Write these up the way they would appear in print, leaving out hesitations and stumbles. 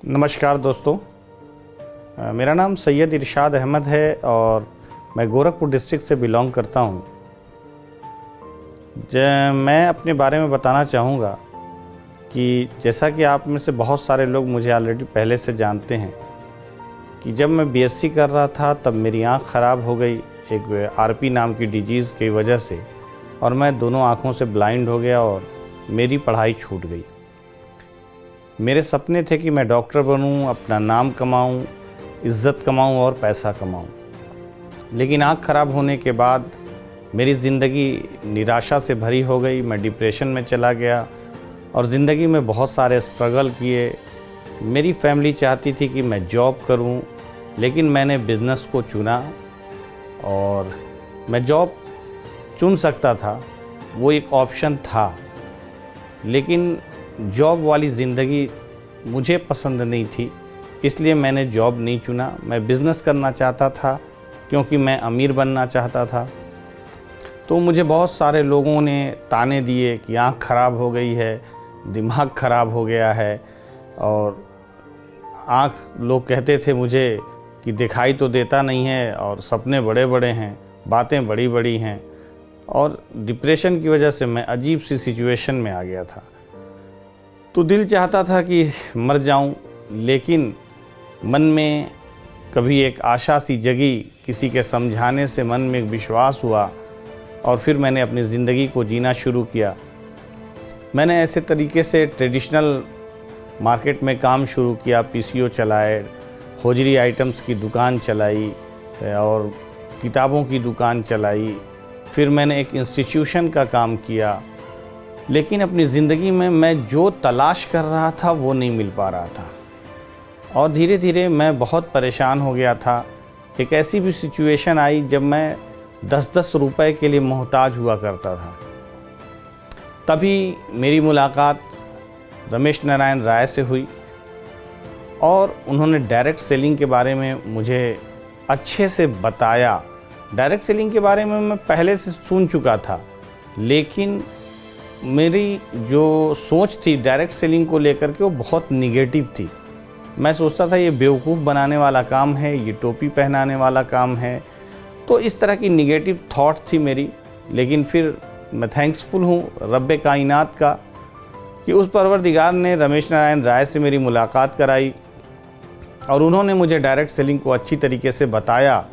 नमस्कार दोस्तों, मेरा नाम सैयद इरशाद अहमद है और मैं गोरखपुर डिस्ट्रिक्ट से बिलोंग करता हूँ। मैं अपने बारे में बताना चाहूँगा कि जैसा कि आप में से बहुत सारे लोग मुझे ऑलरेडी पहले से जानते हैं कि जब मैं बीएससी कर रहा था तब मेरी आँख ख़राब हो गई एक आरपी नाम की डिजीज़ की वजह से, और मैं दोनों आँखों से ब्लाइंड हो गया और मेरी पढ़ाई छूट गई। मेरे सपने थे कि मैं डॉक्टर बनूं, अपना नाम कमाऊं, इज़्ज़त कमाऊं और पैसा कमाऊं। लेकिन आँख ख़राब होने के बाद मेरी ज़िंदगी निराशा से भरी हो गई। मैं डिप्रेशन में चला गया और ज़िंदगी में बहुत सारे स्ट्रगल किए। मेरी फैमिली चाहती थी कि मैं जॉब करूं, लेकिन मैंने बिज़नेस को चुना और मैं जॉब चुन सकता था, वो एक ऑप्शन था, लेकिन जॉब वाली ज़िंदगी मुझे पसंद नहीं थी, इसलिए मैंने जॉब नहीं चुना। मैं बिज़नेस करना चाहता था क्योंकि मैं अमीर बनना चाहता था। तो मुझे बहुत सारे लोगों ने ताने दिए कि आँख ख़राब हो गई है, दिमाग ख़राब हो गया है, और लोग कहते थे मुझे कि दिखाई तो देता नहीं है और सपने बड़े बड़े हैं, बातें बड़ी बड़ी हैं। और डिप्रेशन की वजह से मैं अजीब सी सिचुएशन में आ गया था। तो दिल चाहता था कि मर जाऊं, लेकिन मन में कभी एक आशा सी जगी, किसी के समझाने से मन में एक विश्वास हुआ और फिर मैंने अपनी ज़िंदगी को जीना शुरू किया। मैंने ऐसे तरीके से ट्रेडिशनल मार्केट में काम शुरू किया, पीसीओ चलाए, होजरी आइटम्स की दुकान चलाई और किताबों की दुकान चलाई। फिर मैंने एक इंस्टीट्यूशन का काम किया, लेकिन अपनी ज़िंदगी में मैं जो तलाश कर रहा था वो नहीं मिल पा रहा था और धीरे धीरे मैं बहुत परेशान हो गया था। एक ऐसी भी सिचुएशन आई जब मैं 10-10 रुपए के लिए मोहताज हुआ करता था। तभी मेरी मुलाकात रमेश नारायण राय से हुई और उन्होंने डायरेक्ट सेलिंग के बारे में मुझे अच्छे से बताया। डायरेक्ट सेलिंग के बारे में मैं पहले से सुन चुका था, लेकिन मेरी जो सोच थी डायरेक्ट सेलिंग को लेकर के वो बहुत निगेटिव थी। मैं सोचता था ये बेवकूफ़ बनाने वाला काम है, ये टोपी पहनाने वाला काम है। तो इस तरह की निगेटिव थॉट थी मेरी। लेकिन फिर मैं थैंक्सफुल हूँ रब्बे कायनात का कि उस परवरदिगार ने रमेश नारायण राय से मेरी मुलाकात कराई और उन्होंने मुझे डायरेक्ट सेलिंग को अच्छी तरीके से बताया।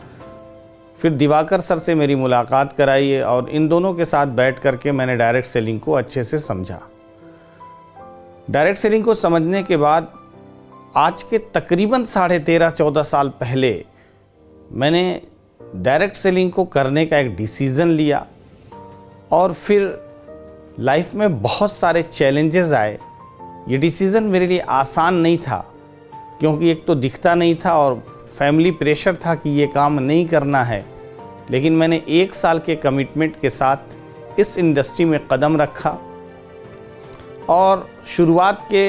फिर दिवाकर सर से मेरी मुलाकात कराई और इन दोनों के साथ बैठ करके मैंने डायरेक्ट सेलिंग को अच्छे से समझा। डायरेक्ट सेलिंग को समझने के बाद आज के तकरीबन 13.5-14 साल पहले मैंने डायरेक्ट सेलिंग को करने का एक डिसीज़न लिया और फिर लाइफ में बहुत सारे चैलेंजेस आए। ये डिसीज़न मेरे लिए आसान नहीं था, क्योंकि एक तो दिखता नहीं था और फैमिली प्रेशर था कि ये काम नहीं करना है। लेकिन मैंने 1 साल के कमिटमेंट के साथ इस इंडस्ट्री में कदम रखा और शुरुआत के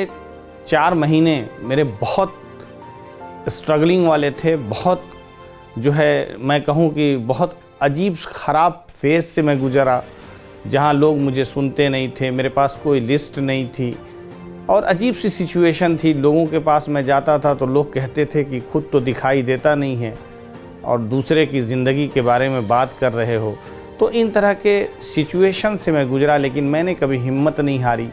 4 महीने मेरे बहुत स्ट्रगलिंग वाले थे। बहुत जो है मैं कहूँ कि बहुत अजीब ख़राब फेज़ से मैं गुज़रा, जहाँ लोग मुझे सुनते नहीं थे, मेरे पास कोई लिस्ट नहीं थी और अजीब सी सिचुएशन थी। लोगों के पास मैं जाता था तो लोग कहते थे कि खुद तो दिखाई देता नहीं है और दूसरे की ज़िंदगी के बारे में बात कर रहे हो। तो इन तरह के सिचुएशन से मैं गुज़रा, लेकिन मैंने कभी हिम्मत नहीं हारी।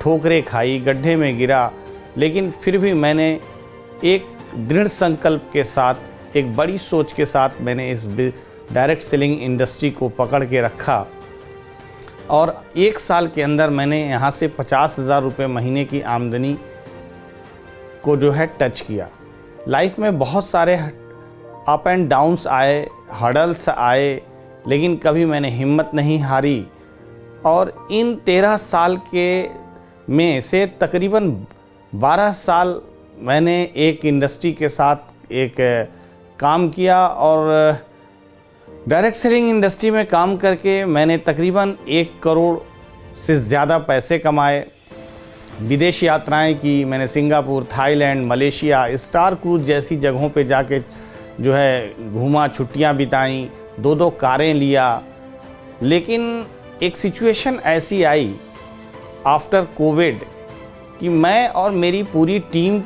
ठोकरें खाई, गड्ढे में गिरा, लेकिन फिर भी मैंने एक दृढ़ संकल्प के साथ, एक बड़ी सोच के साथ मैंने इस डायरेक्ट सेलिंग इंडस्ट्री को पकड़ के रखा और 1 साल के अंदर मैंने यहाँ से 50,000 रुपये महीने की आमदनी को जो है टच किया। लाइफ में बहुत सारे अप एंड डाउन्स आए, हर्डल्स आए, लेकिन कभी मैंने हिम्मत नहीं हारी और इन 13 साल के में से तकरीबन 12 साल मैंने एक इंडस्ट्री के साथ एक काम किया और डायरेक्ट सेलिंग इंडस्ट्री में काम करके मैंने तकरीबन 1 करोड़ से ज़्यादा पैसे कमाए। विदेश यात्राएं की मैंने, Singapore, Thailand, Malaysia, star cruise जैसी जगहों पे जाके जो है घूमा, छुट्टियां बिताई, 2-2 कारें लिया। लेकिन एक सिचुएशन ऐसी आई आफ्टर कोविड कि मैं और मेरी पूरी टीम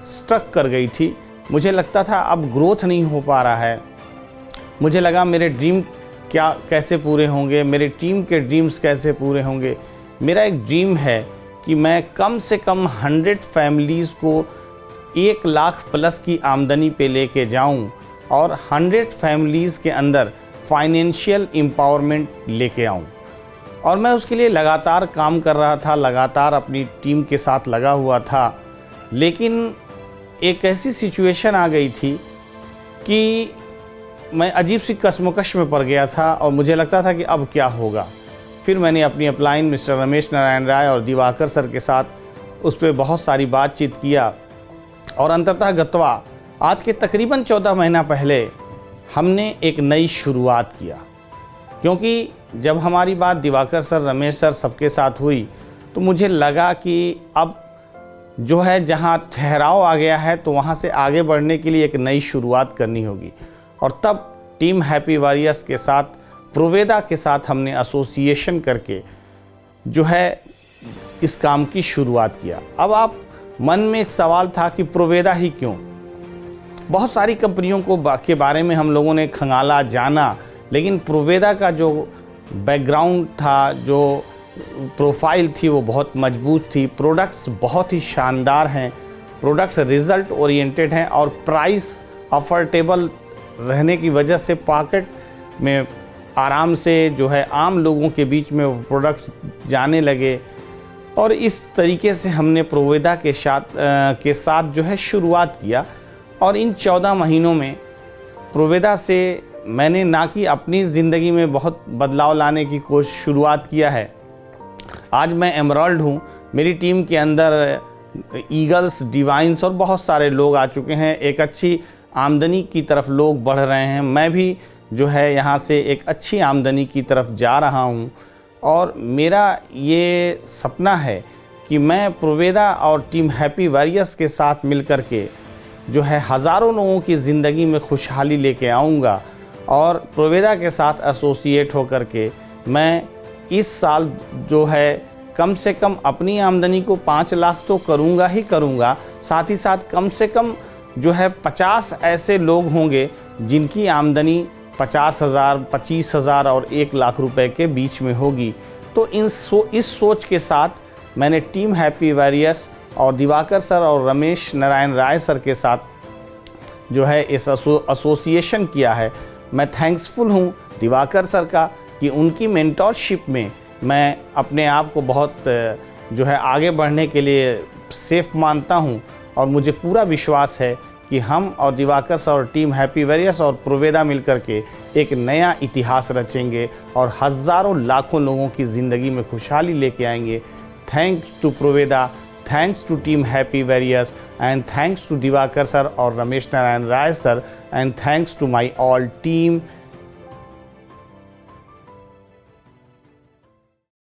स्ट्रक कर गई थी। मुझे लगता था अब ग्रोथ नहीं हो पा रहा है। मुझे लगा मेरे ड्रीम कैसे पूरे होंगे, मेरे टीम के ड्रीम्स कैसे पूरे होंगे। मेरा एक ड्रीम है कि मैं कम से कम 100 फैमिलीज़ को 1 लाख प्लस की आमदनी पे लेके जाऊं और 100 फैमिलीज़ के अंदर फाइनेंशियल एम्पावरमेंट लेके आऊं। और मैं उसके लिए लगातार काम कर रहा था, लगातार अपनी टीम के साथ लगा हुआ था। लेकिन एक ऐसी सिचुएशन आ गई थी कि मैं अजीब सी कश्मकश में पड़ गया था और मुझे लगता था कि अब क्या होगा। फिर मैंने अपनी अपलाइन मिस्टर रमेश नारायण राय और दिवाकर सर के साथ उस पर बहुत सारी बातचीत किया और अंततः गत्वा आज के तकरीबन 14 महीना पहले हमने एक नई शुरुआत किया। क्योंकि जब हमारी बात दिवाकर सर, रमेश सर सबके साथ हुई तो मुझे लगा कि अब जो है जहाँ ठहराव आ गया है तो वहाँ से आगे बढ़ने के लिए एक नई शुरुआत करनी होगी। और तब टीम हैप्पी वॉरियर्स के साथ, प्रोवेदा के साथ हमने एसोसिएशन करके जो है इस काम की शुरुआत किया। अब आप मन में एक सवाल था कि प्रोवेदा ही क्यों? बहुत सारी कंपनियों के बारे में हम लोगों ने खंगाला, जाना, लेकिन प्रोवेदा का जो बैकग्राउंड था, जो प्रोफाइल थी, वो बहुत मजबूत थी। प्रोडक्ट्स बहुत ही शानदार हैं, प्रोडक्ट्स रिज़ल्ट ओरिएंटेड हैं और प्राइस अफोर्डेबल रहने की वजह से पॉकेट में आराम से जो है आम लोगों के बीच में वो प्रोडक्ट्स जाने लगे। और इस तरीके से हमने प्रोवेदा के साथ जो है शुरुआत किया। और इन 14 महीनों में प्रोवेदा से मैंने ना कि अपनी ज़िंदगी में बहुत बदलाव लाने की शुरुआत किया है। आज मैं एमराल्ड हूँ, मेरी टीम के अंदर ईगल्स, डिवाइन्स और बहुत सारे लोग आ चुके हैं। एक अच्छी आमदनी की तरफ लोग बढ़ रहे हैं। मैं भी जो है यहाँ से एक अच्छी आमदनी की तरफ जा रहा हूँ। और मेरा ये सपना है कि मैं प्रोवेदा और टीम हैप्पी वॉरियर्स के साथ मिलकर के जो है हज़ारों लोगों की ज़िंदगी में खुशहाली लेके आऊँगा। और प्रोवेदा के साथ एसोसिएट होकर के मैं इस साल जो है कम से कम अपनी आमदनी को 5 लाख तो करूँगा ही करूँगा। साथ ही साथ कम से कम जो है 50 ऐसे लोग होंगे जिनकी आमदनी 50,000, 25,000 और 1 लाख रुपए के बीच में होगी। तो इस सोच के साथ मैंने टीम हैप्पी वॉरियर्स और दिवाकर सर और रमेश नारायण राय सर के साथ जो है इस एसोसिएशन किया है। मैं थैंक्सफुल हूँ दिवाकर सर का कि उनकी मेंटरशिप में मैं अपने आप को बहुत जो है आगे बढ़ने के लिए सेफ मानता हूँ। और मुझे पूरा विश्वास है कि हम और दिवाकर सर और टीम हैप्पी वॉरियर्स और प्रोवेदा मिलकर के एक नया इतिहास रचेंगे और हज़ारों लाखों लोगों की ज़िंदगी में खुशहाली लेके आएंगे। थैंक्स टू प्रोवेदा, thanks to team happy warriors and thanks to Diwakar sir और Ramesh Narayan Rai sir and thanks to my all team.